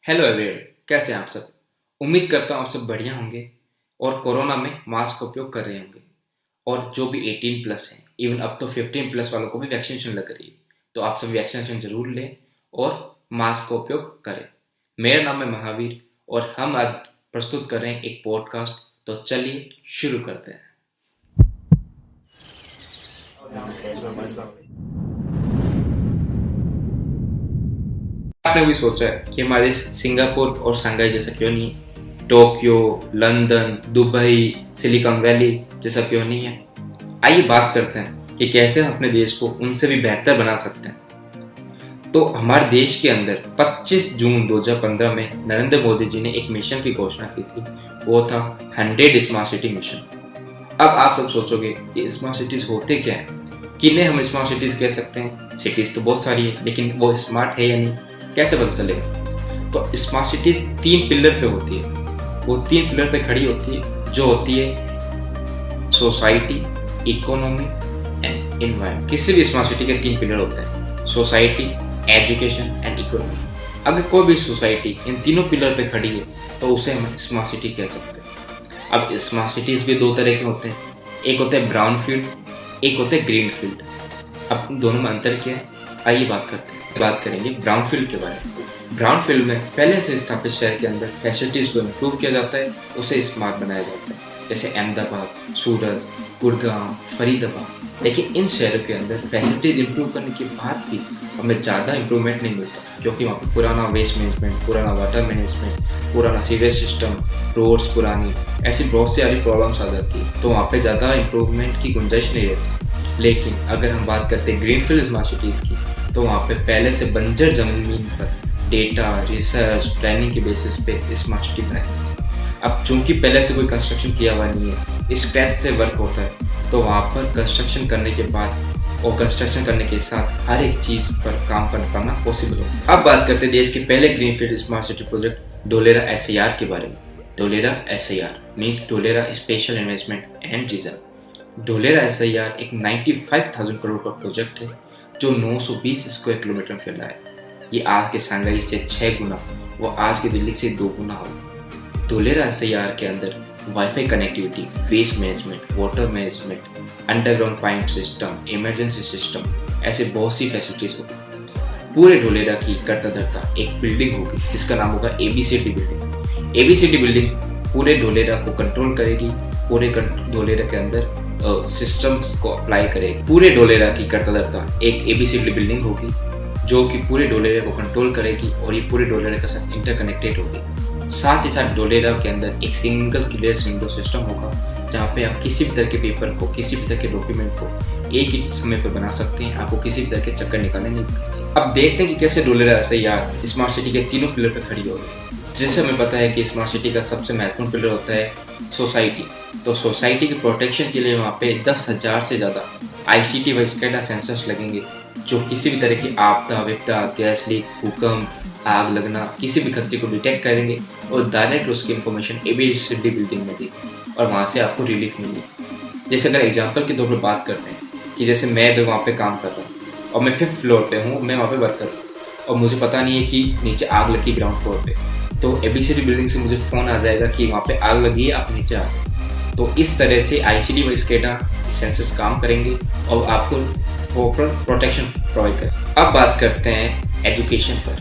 Hello everyone, कैसे हैं आप सब। उम्मीद करता हूँ आप सब बढ़िया होंगे और कोरोना में मास्क का उपयोग कर रहे होंगे। और जो भी 18 प्लस हैं, इवन अब तो 15 प्लस वालों को भी वैक्सीनेशन लग रही है, तो आप सब वैक्सीनेशन जरूर लें और मास्क का उपयोग करें। मेरा नाम है महावीर और हम आज प्रस्तुत कर रहे हैं एक पॉडकास्ट। तो चलिए शुरू करते हैं। आपने भी सोचा है कि हमारे सिंगापुर और शंघाई जैसा क्यों नहीं है, Tokyo, London, Dubai, silicon valley जैसा क्यों नहीं है। आइए बात करते हैं कि कैसे हम अपने देश को उनसे भी बेहतर बना सकते हैं। तो हमारे देश के अंदर 25 जून 2015 में नरेंद्र मोदी जी ने एक मिशन की घोषणा की थी। वो था 100 स्मार्ट सिटी मिशन। अब आप सब सोचोगे कि स्मार्ट सिटीज होते क्या हैं, किन्हें हम स्मार्ट सिटीज कह सकते हैं। सिटीज तो बहुत सारी है, लेकिन वो स्मार्ट है या नहीं कैसे पता चलेगा। तो स्मार्ट सिटी 3 पिलर पे होती है। वो 3 पिलर पे खड़ी होती है, जो होती है सोसाइटी, इकोनॉमी एंड एनवायरनमेंट। किसी भी स्मार्ट सिटी के 3 पिलर होते हैं, सोसाइटी, एजुकेशन एंड इकोनॉमी। अगर कोई भी सोसाइटी इन तीनों पिलर पे खड़ी है तो उसे हम स्मार्ट सिटी कह सकते हैं। अब स्मार्ट सिटीज भी 2 तरह के होते हैं, एक होता है ब्राउन फील्ड, एक होता है ग्रीन फील्ड। अब दोनों में अंतर क्या है, आइए बात करेंगे ब्राउन फील्ड के बारे में। ब्राउन फील्ड में पहले से स्थापित शहर के अंदर फैसिलिटीज को इम्प्रूव किया जाता है, उसे स्मार्ट बनाया जाता है, जैसे अहमदाबाद, सूरत, गुड़गांव, फरीदाबाद। लेकिन इन शहरों के अंदर फैसिलिटीज इम्प्रूव करने के बाद भी हमें ज़्यादा इम्प्रूवमेंट नहीं मिलता, क्योंकि वहाँ पर पुराना वेस्ट मैनेजमेंट, पुराना वाटर मैनेजमेंट, पुराना सीवेज सिस्टम, रोड्स पुरानी, ऐसी बहुत सारी प्रॉब्लम्स आ जाती है। तो वहाँ पे ज़्यादा इम्प्रूवमेंट की गुंजाइश नहीं रहती। लेकिन अगर हम बात करते हैं ग्रीन फील्ड स्मार्ट सिटीज़ की, तो वहाँ पे पहले से बंजर जमीन पर डेटा, रिसर्च, प्लानिंग के बेसिस पे स्मार्ट सिटी बनाई। अब चूंकि पहले से कोई कंस्ट्रक्शन किया हुआ नहीं है, स्क्रैच से वर्क होता है, तो वहाँ पर कंस्ट्रक्शन करने के बाद और कंस्ट्रक्शन करने के साथ हर एक चीज़ पर काम कर पाना पॉसिबल हो। अब बात करते हैं देश के पहले greenfield smart city project Dholera SIR के बारे में। Dholera SIR means Dholera special investment and reserve. Dholera SIR एक 95,000 करोड़ का प्रोजेक्ट है, जो 920 स्क्वायर किलोमीटर में फैला है। ये आज के शंघाई से 6 गुना, वो आज की दिल्ली से 2 गुना होगा। ढोलेरा SIR के अंदर wifi connectivity, waste management, water management, underground pipe system, emergency system, ऐसे बहुत सी फैसिलिटीज होगी। पूरे ढोलेरा की करता धरता एक बिल्डिंग होगी जिसका नाम होगा ABCD बिल्डिंग। ABCD बिल्डिंग पूरे ढोलेरा को कंट्रोल करेगी, पूरे ढोलेरा के अंदर सिस्टम्स को अप्लाई करेगी। पूरे ढोलेरा की करता धरता एक ABCD बिल्डिंग होगी जो कि पूरे ढोलेरा को कंट्रोल करेगी और ये पूरे ढोलेरा के साथ इंटरकनेक्टेड होगी। साथ ही साथ ढोलेरा के अंदर एक सिंगल क्लियर विंडो सिस्टम होगा, जहाँ पे आप किसी भी तरह के पेपर को, किसी भी तरह के डॉक्यूमेंट को एक ही समय पर बना सकते हैं। आपको किसी भी तरह के चक्कर निकालने नहीं पड़ेंगे। अब देखते हैं कि कैसे ढोलेरा SIR स्मार्ट सिटी के तीनों पिलर पर खड़ी होगी। जैसे हमें पता है कि स्मार्ट सिटी का सबसे महत्वपूर्ण पिलर होता है सोसाइटी। तो सोसाइटी के प्रोटेक्शन के लिए वहाँ पे 10,000 से ज़्यादा ICT व SCADA सेंसर्स लगेंगे, जो किसी भी तरह की आपदा, विपदा, गैस लीक, भूकंप, आग लगना, किसी भी खतरे को डिटेक्ट करेंगे और डायरेक्ट उसकी इन्फॉर्मेशन ABCD बिल्डिंग में देगी और वहाँ से आपको रिलीफ मिलेगी। जैसे अगर एग्जाम्पल के तौर पर बात करते हैं कि जैसे मैं वहाँ पे काम कर रहा हूँ और मैं 5th फ्लोर पे हूँ, मैं वहाँ पे वर्क कर रहा हूँ और मुझे पता नहीं है कि नीचे आग लगी ग्राउंड फ्लोर पे, तो ABCD बिल्डिंग से मुझे फ़ोन आ जाएगा कि वहाँ पे आग लगी है, आप नीचे आ जाए। तो इस तरह से ICT व SCADA सेंसर्स काम करेंगे और आपको प्रॉपर प्रोटेक्शन प्रोवाइड करें। अब बात करते हैं एजुकेशन पर।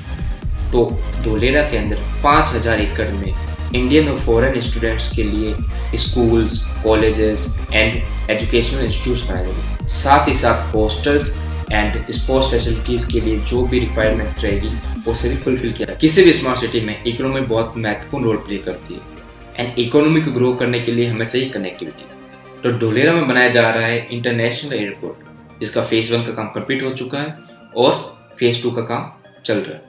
तो ढोलेरा के अंदर 5,000 एकड़ में इंडियन और फॉरेन स्टूडेंट्स के लिए schools, colleges and educational institutes बनाए जाएंगे। साथ ही साथ हॉस्टल्स एंड स्पोर्ट्स फैसिलिटीज़ के लिए जो भी रिक्वायरमेंट रहेगी वो सभी फुलफिल किया। किसी भी स्मार्ट सिटी में इकोनॉमी बहुत महत्वपूर्ण रोल प्ले करती है एंड इकोनॉमी को ग्रो करने के लिए हमें चाहिए कनेक्टिविटी। तो ढोलेरा में बनाया जा रहा है इंटरनेशनल एयरपोर्ट, जिसका फेज़ 1 का काम कंप्लीट हो चुका है और फेज़ 2 का काम चल रहा है।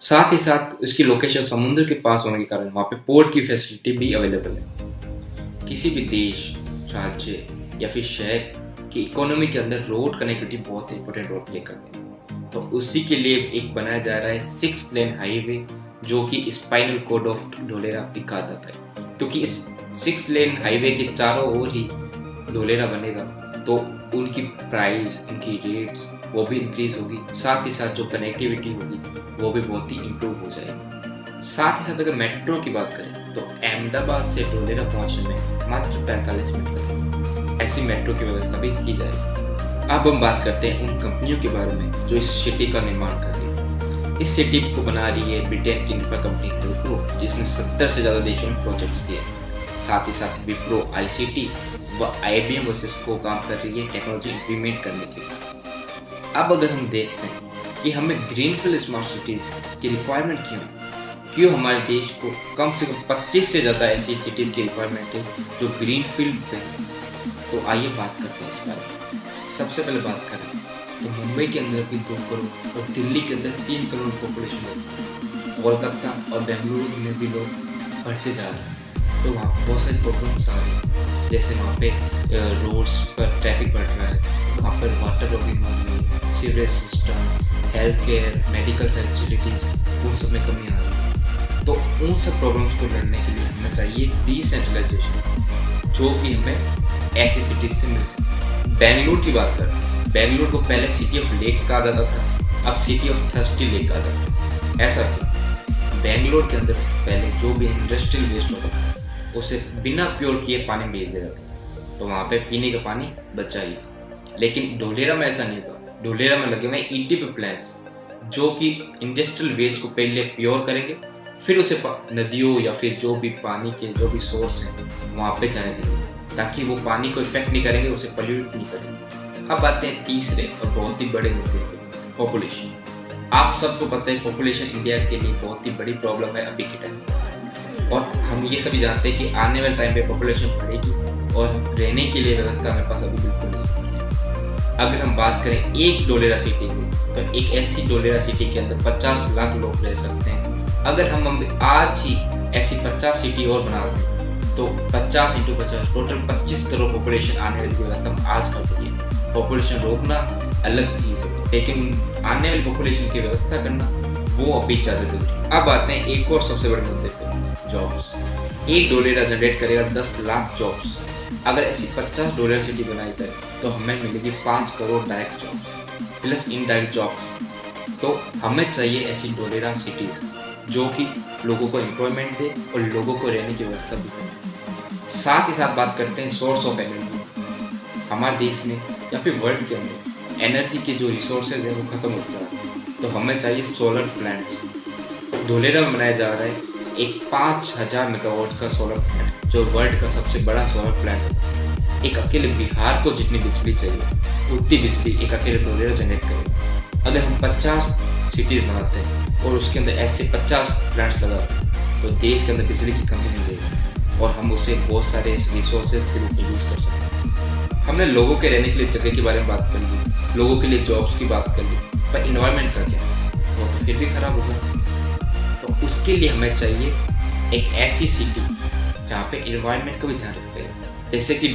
साथ ही साथ इसकी लोकेशन समुद्र के पास होने के कारण वहाँ पे पोर्ट की फैसिलिटी भी अवेलेबल है। किसी भी देश, राज्य या फिर शहर की इकोनॉमी के अंदर रोड कनेक्टिविटी बहुत इंपॉर्टेंट रोल प्ले करती है। तो उसी के लिए एक बनाया जा रहा है 6 लेन हाईवे, जो कि स्पाइनल कॉर्ड ऑफ ढोलेरा भी कहा जाता है, क्योंकि इस 6 लेन हाईवे के चारों ओर ही ढोलेरा बनेगा। तो उनकी प्राइस, उनकी रेट्स वो भी इंक्रीज होगी, साथ ही साथ जो कनेक्टिविटी होगी वो भी बहुत ही इम्प्रूव हो जाएगी। साथ ही साथ अगर मेट्रो की बात करें तो अहमदाबाद से ढोलेरा पहुंचने में मात्र 45 मिनट लगेंगे। ऐसी मेट्रो की व्यवस्था भी की जाएगी। अब हम बात करते हैं उन कंपनियों के बारे में जो इस सिटी का निर्माण कर रही है। इस सिटी को बना रही है ब्रिटेन की इंफ्रा कंपनी विप्रो, जिसने 70 से ज़्यादा देशों में प्रोजेक्ट्स किए हैं। साथ ही साथ विप्रो आईसीटी व IBM व सिस्को काम कर रही है टेक्नोलॉजी इम्प्लीमेंट करने के लिए। अब अगर हम देखते हैं कि हमें ग्रीनफील्ड स्मार्ट सिटीज़ की रिक्वायरमेंट क्यों हमारे देश को कम से कम 25 से ज़्यादा ऐसी सिटीज़ की रिक्वायरमेंट है जो ग्रीनफील्ड पे है, तो आइए बात करते हैं इस बारे में। सबसे पहले बात करें तो मुंबई के अंदर भी 2 करोड़ और दिल्ली के अंदर 3 करोड़ पॉपुलेशन है। कोलकाता और बेंगलुरु में भी लोग बढ़ते जा रहे हैं, तो वहाँ बहुत सारी प्रॉब्लम्स आ रही हैं। जैसे वहाँ पे रोड्स पर ट्रैफिक बढ़ रहा है, वहाँ पर वाटर ब्लॉकिंग हो रही है, sewerage system, health care, medical facilities, उन सब में कमी आ रही है। तो उन सब प्रॉब्लम्स को लड़ने के लिए हमें चाहिए डिसेंट्रलाइजेशन, जो कि हमें ऐसी सिटीज से मिल सके। बेंगलुरु की बात करें, बेंगलुरु को पहले सिटी ऑफ लेक्स कहा जाता था, अब सिटी ऑफ थर्स्टी लेक कहा जाता है। ऐसा क्यों? बेंगलुरु के अंदर पहले जो भी इंडस्ट्रियल वेस्ट होता था उसे बिना प्योर किए पानी भेज दिया जाता था, तो वहाँ पे पीने का पानी बचा ही। लेकिन ढोलेरा में ऐसा नहीं था। ढोलेरा में लगे हुए ETP प्लांट्स जो कि इंडस्ट्रियल वेस्ट को पहले प्योर करेंगे, फिर उसे नदियों या फिर जो भी पानी के जो भी सोर्स हैं वहाँ पे जाने देंगे, ताकि वो पानी को इफेक्ट नहीं करेंगे, उसे पोल्यूट नहीं करेंगे। अब आते हैं तीसरे और बहुत ही बड़े मुद्दे पे, पॉपुलेशन। आप सबको पता है पॉपुलेशन इंडिया के लिए बहुत ही बड़ी प्रॉब्लम है अभी के टाइम में, और हम ये सभी जानते हैं कि आने वाले टाइम पे पॉपुलेशन बढ़ेगी और रहने के लिए व्यवस्था हमारे पास अभी बिल्कुल नहीं। अगर हम बात करें एक ढोलेरा सिटी की, तो एक ऐसी ढोलेरा सिटी के अंदर 50 लाख लोग रह सकते हैं। अगर हम आज ही ऐसी 50 सिटी और बना दें तो 50 × 50 टोटल 25 करोड़ पॉपुलेशन आने वाली व्यवस्था हम आज कर रही है। पॉपुलेशन रोकना अलग चीज़ है, लेकिन आने वाली पॉपुलेशन की व्यवस्था करना वो अभी ज़्यादा जरूरी है। अब आते हैं एक और सबसे बड़े मुद्दे पे, जॉब्स। एक ढोलेरा जनरेट करेगा 10 लाख जॉब्स। अगर ऐसी 50 ढोलेरा सिटी बनाई जाए तो हमें मिलेगी 5 crore direct jobs plus indirect jobs. तो हमें चाहिए ऐसी ढोलेरा सिटीज़ जो कि लोगों को एम्प्लॉयमेंट दे और लोगों को रहने की व्यवस्था भी करे। साथ ही साथ बात करते हैं सोर्स ऑफ एनर्जी। हमारे देश में या फिर वर्ल्ड के अंदर एनर्जी के जो रिसोर्सेज हैं वो खत्म होते जा रहे हैं, तो हमें चाहिए सोलर प्लांट्स। ढोलेरा में बनाया जा रहा है एक 5000 मेगावाट का सोलर प्लांट, जो वर्ल्ड का सबसे बड़ा सोलर प्लांट है। एक अकेले बिहार को जितनी बिजली चाहिए उतनी बिजली एक अकेले ढोलेरा जनरेट करेगा। अगर हम 50 सिटीज़ बनाते हैं और उसके अंदर ऐसे 50 प्लांट्स लगाते हैं तो देश के अंदर बिजली की कमी नहीं रहेगी और हम उसे बहुत सारे रिसोर्सेज के रूप में यूज़ कर सकते हैं। हमने लोगों के रहने के लिए जगह के बारे में बात कर ली, लोगों के लिए जॉब्स की बात कर ली, पर इन्वायरमेंट का क्या? वो तो फिर भी खराब होगा। तो उसके लिए हमें चाहिए एक ऐसी सिटी जहाँ पे इन्वायरमेंट का भी ध्यान रखते हैं, जैसे कि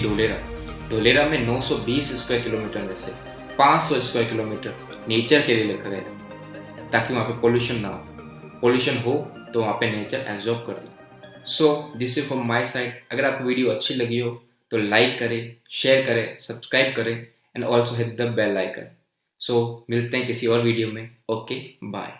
ढोलेरा में 920 स्क्वायर किलोमीटर में से 500 स्क्वायर किलोमीटर नेचर के लिए रखा गया, ताकि वहाँ पे पोल्यूशन ना हो। पोल्यूशन हो तो वहाँ पे नेचर एब्जॉर्ब कर दे। So this is from my side. अगर आपको वीडियो अच्छी लगी हो तो लाइक करें, शेयर करें, सब्सक्राइब करें and also hit the bell icon. So मिलते हैं किसी और वीडियो में। Okay, bye.